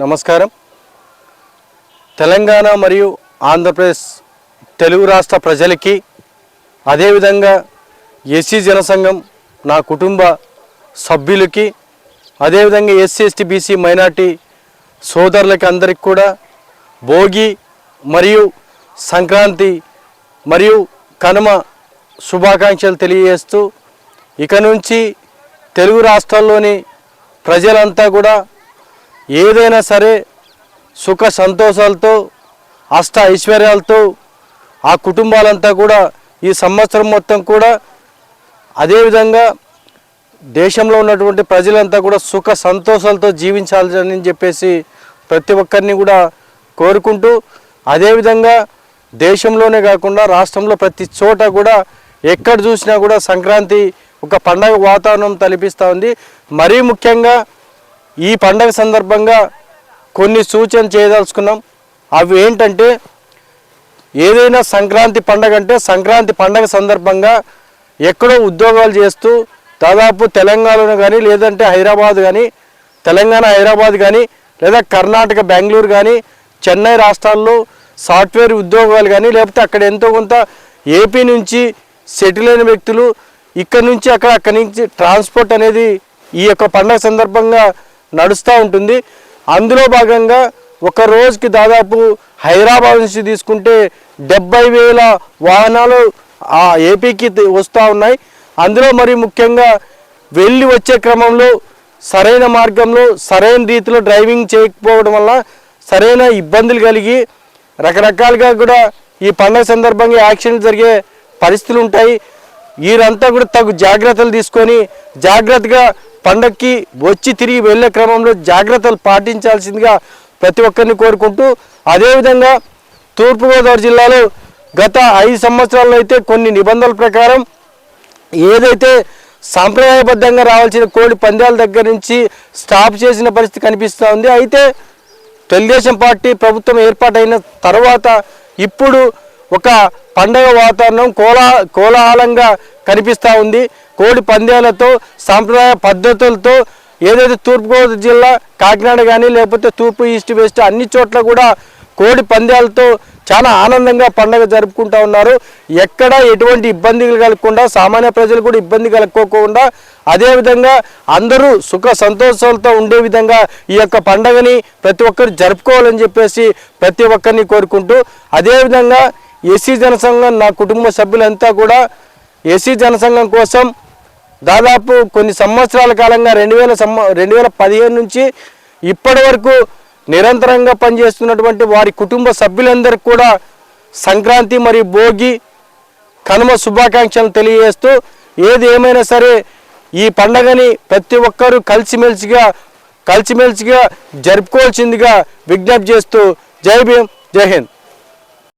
నమస్కారం. తెలంగాణ మరియు ఆంధ్రప్రదేశ్ తెలుగు రాష్ట్ర ప్రజలకి అదేవిధంగా ఎస్సీ జనసంఘం నా కుటుంబ సభ్యులకి అదేవిధంగా ఎస్సీ ఎస్టీ బీసీ మైనార్టీ సోదరులకి అందరికి కూడా భోగి మరియు సంక్రాంతి మరియు కనుమ శుభాకాంక్షలు తెలియజేస్తూ ఇక నుంచి తెలుగు రాష్ట్రాల్లోని ప్రజలంతా కూడా ఏదైనా సరే సుఖ సంతోషాలతో అష్ట ఐశ్వర్యాలతో ఆ కుటుంబాలంతా కూడా ఈ సంవత్సరం మొత్తం కూడా అదేవిధంగా దేశంలో ఉన్నటువంటి ప్రజలంతా కూడా సుఖ సంతోషాలతో జీవించాలని చెప్పేసి ప్రతి ఒక్కరిని కూడా కోరుకుంటూ అదేవిధంగా దేశంలోనే కాకుండా రాష్ట్రంలో ప్రతి చోట కూడా ఎక్కడ చూసినా కూడా సంక్రాంతి ఒక పండగ వాతావరణం తలపిస్తూ ఉంది. మరీ ముఖ్యంగా ఈ పండగ సందర్భంగా కొన్ని సూచనలు చేయదలుచుకున్నాం. అవి ఏంటంటే ఏదైనా సంక్రాంతి పండగ అంటే సంక్రాంతి పండగ సందర్భంగా ఎక్కడో ఉద్యోగాలు చేస్తూ దాదాపు తెలంగాణలో కానీ లేదంటే హైదరాబాద్ కానీ తెలంగాణ హైదరాబాద్ కానీ లేదా కర్ణాటక బెంగళూరు కానీ చెన్నై రాష్ట్రాల్లో సాఫ్ట్వేర్ ఉద్యోగాలు కానీ లేకపోతే అక్కడ ఎంతో కొంత ఏపీ నుంచి సెటిల్ అయిన వ్యక్తులు ఇక్కడ నుంచి అక్కడి నుంచి ట్రాన్స్పోర్ట్ అనేది ఈ యొక్క పండగ సందర్భంగా నడుస్తూ ఉంటుంది. అందులో భాగంగా ఒక రోజుకి దాదాపు హైదరాబాద్ నుంచి తీసుకుంటే 70,000 వాహనాలు ఆ ఏపీకి వస్తూ ఉన్నాయి. అందులో మరి ముఖ్యంగా వెళ్ళి వచ్చే క్రమంలో సరైన మార్గంలో సరైన రీతిలో డ్రైవింగ్ చేయకపోవడం వల్ల సరైన ఇబ్బందులు కలిగి రకరకాలుగా కూడా ఈ పండగ సందర్భంగా యాక్సిడెంట్ జరిగే పరిస్థితులు ఉంటాయి. వీరంతా కూడా తగు జాగ్రత్తలు తీసుకొని జాగ్రత్తగా పండగకి వచ్చి తిరిగి వెళ్ళే క్రమంలో జాగ్రత్తలు పాటించాల్సిందిగా ప్రతి ఒక్కరిని కోరుకుంటూ అదేవిధంగా తూర్పుగోదావరి జిల్లాలో గత 5 సంవత్సరాల్లో అయితే కొన్ని నిబంధనల ప్రకారం ఏదైతే సాంప్రదాయబద్ధంగా రావాల్సిన కోడి పందాల దగ్గర నుంచి స్టాప్ చేసిన పరిస్థితి కనిపిస్తూ ఉంది. అయితే తెలుగుదేశం పార్టీ ప్రభుత్వం ఏర్పాటైన తర్వాత ఇప్పుడు ఒక పండగ వాతావరణం కోలాహలంగా కనిపిస్తూ ఉంది. కోడి పందాలతో సాంప్రదాయ పద్ధతులతో ఏదైతే తూర్పుగోదావరి జిల్లా కాకినాడ కానీ లేకపోతే తూర్పు ఈస్ట్ వెస్ట్ అన్ని చోట్ల కూడా కోడి పందాలతో చాలా ఆనందంగా పండగ జరుపుకుంటూ ఉన్నారు. ఎక్కడ ఎటువంటి ఇబ్బందులు కలగకుండా సామాన్య ప్రజలు కూడా ఇబ్బంది కలుక్కోకుండా అదేవిధంగా అందరూ సుఖ సంతోషాలతో ఉండే విధంగా ఈ యొక్క పండగని ప్రతి ఒక్కరు జరుపుకోవాలని చెప్పేసి ప్రతి ఒక్కరిని కోరుకుంటూ అదేవిధంగా ఎస్సీ జనసంఘం నా కుటుంబ సభ్యులంతా కూడా ఎస్సీ జనసంఘం కోసం దాదాపు కొన్ని సంవత్సరాల కాలంగా 2015 నుంచి ఇప్పటి వరకు నిరంతరంగా పనిచేస్తున్నటువంటి వారి కుటుంబ సభ్యులందరికీ కూడా సంక్రాంతి మరియు భోగి కనుమ శుభాకాంక్షలు తెలియజేస్తూ ఏది ఏమైనా సరే ఈ పండగని ప్రతి ఒక్కరూ కలిసిమెలిసిగా జరుపుకోవాల్సిందిగా విజ్ఞప్తి చేస్తూ జై భీమ్ జై హింద్.